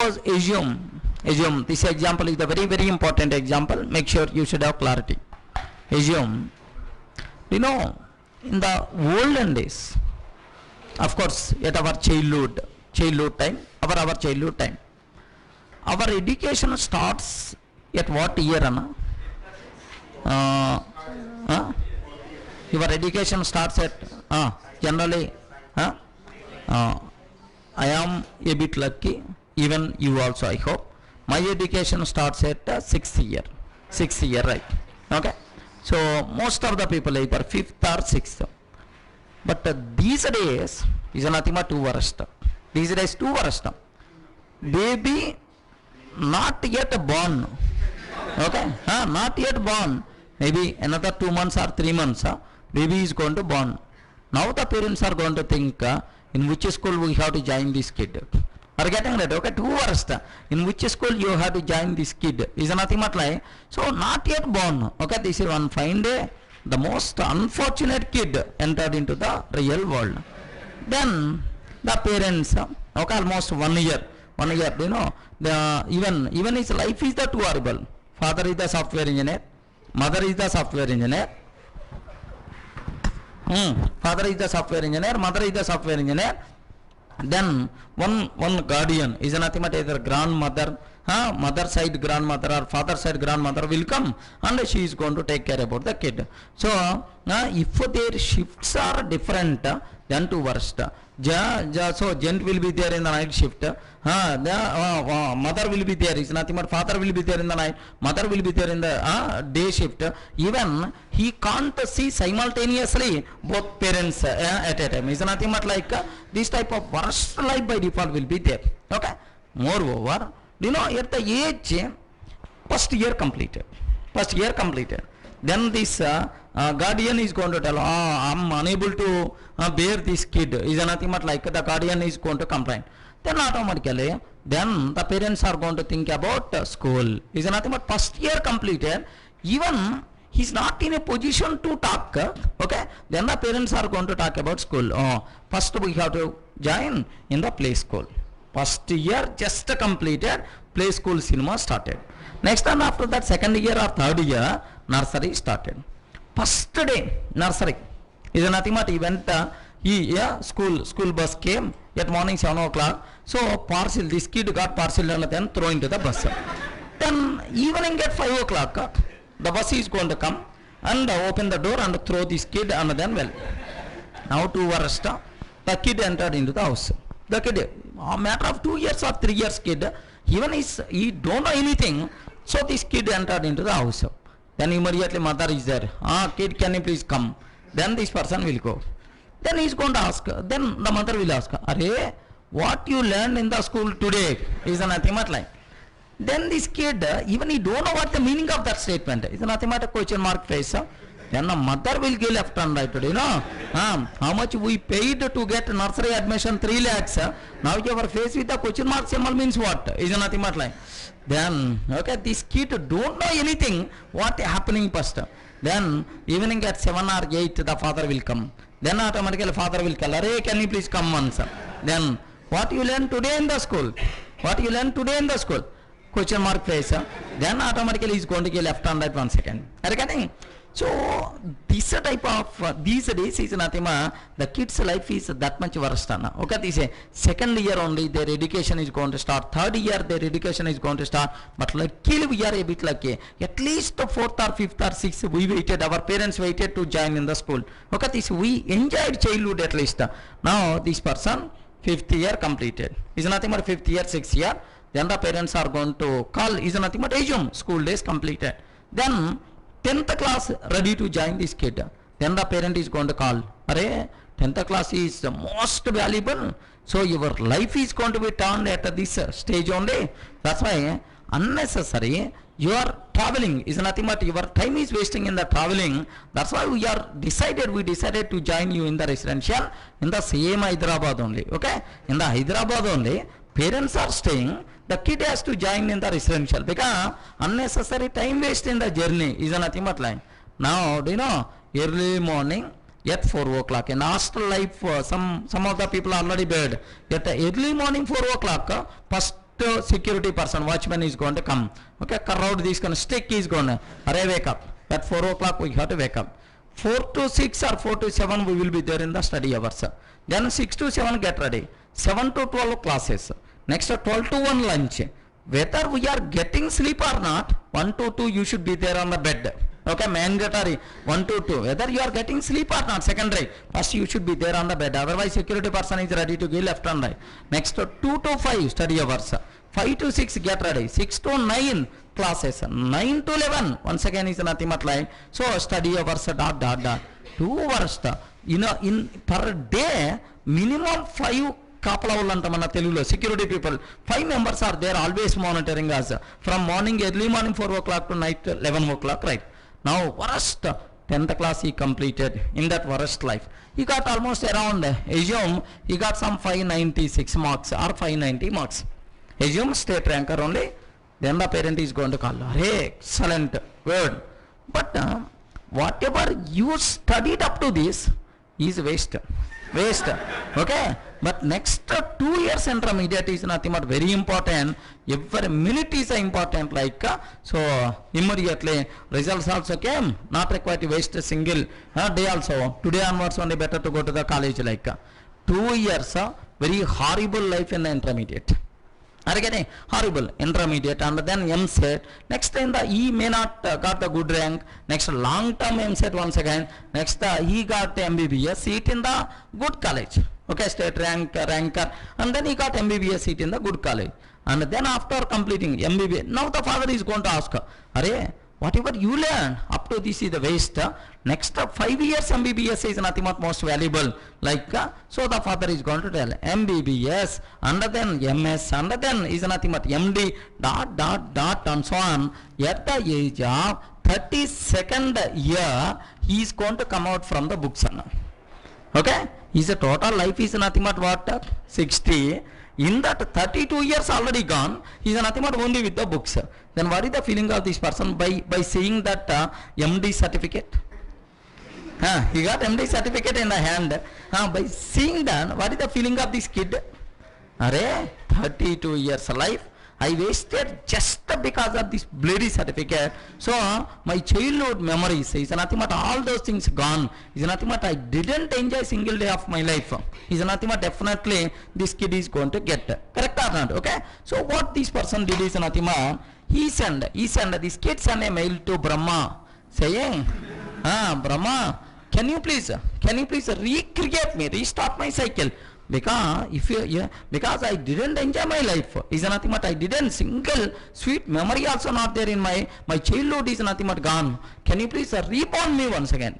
Suppose assume this example is a very very important example. Make sure you should have clarity. Assume, in the olden days, of course, at our childhood time, our childhood time, our education starts at what year, Anna? Your education starts at generally. I am a bit lucky, even you also, I hope. My education starts at 6th year, right? Okay. So most of the people either 5th or 6th. But these days is nothing but 2 worst. These days 2 worst. Baby not yet born. Okay, not yet born. Maybe another 2 months or 3 months, baby is going to born. Now the parents are going to think in which school we have to join this kid. Are you getting that? Okay, 2 worst. In which school you have to join this kid is nothing but like. So not yet born. Okay, this is one fine day. The most unfortunate kid entered into the real world. Then the parents, okay, almost 1 year, even his life is the too horrible. Father is the software engineer, mother is the software engineer. Father is the software engineer, mother is the software engineer. Then one guardian is nothing but either grandmother, mother side grandmother or father side grandmother will come and she is going to take care about the kid. So if their shifts are different, then 2 worst. So gent will be there in the night shift. Mother will be there. Is nothing but father will be there in the night. Mother will be there in the day shift. Even he can't see simultaneously both parents at a time. Is nothing but like this type of worst life by default will be there. Okay. Moreover, at the age first year completed. Then this guardian is going to tell, I'm unable to bear this kid. Is nothing but like the guardian is going to complain. Then automatically, then the parents are going to think about school. Is nothing but first year completed. Even he's not in a position to talk. Okay. Then the parents are going to talk about school. First we have to join in the play school. First year just completed, play school cinema started. Next time after that, second year or third year, nursery started. First day, nursery is nothing but event. School bus came at morning 7 o'clock. So parcel, this kid got parcel and then throw into the bus. Then evening at 5 o'clock, the bus is going to come and open the door and throw this kid and then now 2 worst, the kid entered into the house. The kid, a matter of 2 years or 3 years kid, even he don't know anything. So this kid entered into the house. Then immediately mother is there. Kid, can you please come? Then this person will go. Then he is going to ask. Then the mother will ask, Arey, what you learned in the school today is nothing but like. Then this kid, even he don't know what the meaning of that statement is. Nothing but a question mark face. Then the mother will give left and right. How much we paid to get nursery admission 3 lakhs. Now you are faced with the question mark symbol means what? Is nothing but like. Then, okay, this kid don't know anything what happening first. Then evening at 7 or 8 the father will come. Then automatically father will tell, Arey, can you please come once? Then what you learned today in the school? What you learned today in the school? Question mark face. Then automatically he is going to give left and right 1 second. Are you getting? So this type of these days is nothing. The kids' life is that much worse. Okay, this is second year only their education is going to start. Third year their education is going to start. But luckily we are a bit lucky. At least the 4th or 5th or 6th we waited. Our parents waited to join in the school. Okay, this we enjoyed childhood at least. Now this person 5th year completed. Is nothing but 5th year, 6th year. Then the parents are going to call. Is nothing but assume school days completed. Then 10th class ready to join this kid. Then the parent is going to call. Arey, 10th class is the most valuable. So your life is going to be turned at this stage only. That's why unnecessary your traveling is nothing but your time is wasting in the traveling. That's why we decided to join you in the residential in the same Hyderabad only. Okay, in the Hyderabad only parents are staying. The kid has to join in the residential because unnecessary time waste in the journey is nothing but line. Now, early morning at 4 o'clock. In hostel life, some of the people are already bed. At early morning 4 o'clock, first security person, watchman is going to come. Okay, crowd this kind of stick is going to, array wake up. At 4 o'clock we have to wake up. 4 to 6 or 4 to 7 we will be there in the study hours. Then 6 to 7 get ready. 7 to 12 classes. Next 12 to 1 lunch. Whether we are getting sleep or not, 1 to 2 you should be there on the bed. Okay, mandatory 1 to 2. Whether you are getting sleep or not, secondary. First you should be there on the bed. Otherwise security person is ready to give left and right. Next 2 to 5 study hours. 5 to 6 get ready. 6 to 9 classes. 9 to 11 once again is nothing but like. So study hours dot. 2 hours. In per day minimum 5 కాపలావులు అంట మన తెలుగులో security people 5 members are there always monitoring us from morning early morning 4 o'clock to night 11 o'clock, right? Now worst 10th class he completed. In that worst life he got almost around, assume he got some 596 marks or 590 marks, assume state ranker only. Then the parent is going to call, hey, excellent, good, but whatever you studied up to this is waste. Okay, but next 2 years intermediate is nothing but very important. Every minute is important, like so immediately results also came, not required to waste a single day also. Today onwards only better to go to the college, like 2 years very horrible life in the intermediate. Are you getting horrible intermediate? And then MSET. Next in the he may not got the good rank. Next long term MSET once again. Next he got the MBBS seat in the good college. Okay, state ranker, and then he got MBBS seat in the good college. And then after completing MBBS, now the father is going to ask, Are, whatever you learn up to this is the waste. Next 5 years MBBS is nothing but most valuable, like so the father is going to tell MBBS and then MS and then is nothing but MD dot and so on. At the age of 32nd year he is going to come out from the books. Okay, his total life is nothing but what, 60. In that 32 years already gone, he is nothing but only with the books. Then what is the feeling of this person by seeing that MD certificate? He got MD certificate in the hand. By seeing that, what is the feeling of this kid? Array, 32 years life I wasted just because of this bloody certificate. So my childhood memories is nothing but all those things gone. Is nothing but I didn't enjoy single day of my life. Is nothing but definitely this kid is going to get. Correct or not? Okay. So what this person did is nothing but he sent this kid sent a mail to Brahma saying, Brahma, can you please recreate me, restart my cycle. Because I didn't enjoy my life. Is nothing but I didn't single sweet memory also not there in my childhood is nothing but gone. Can you please reborn me once again?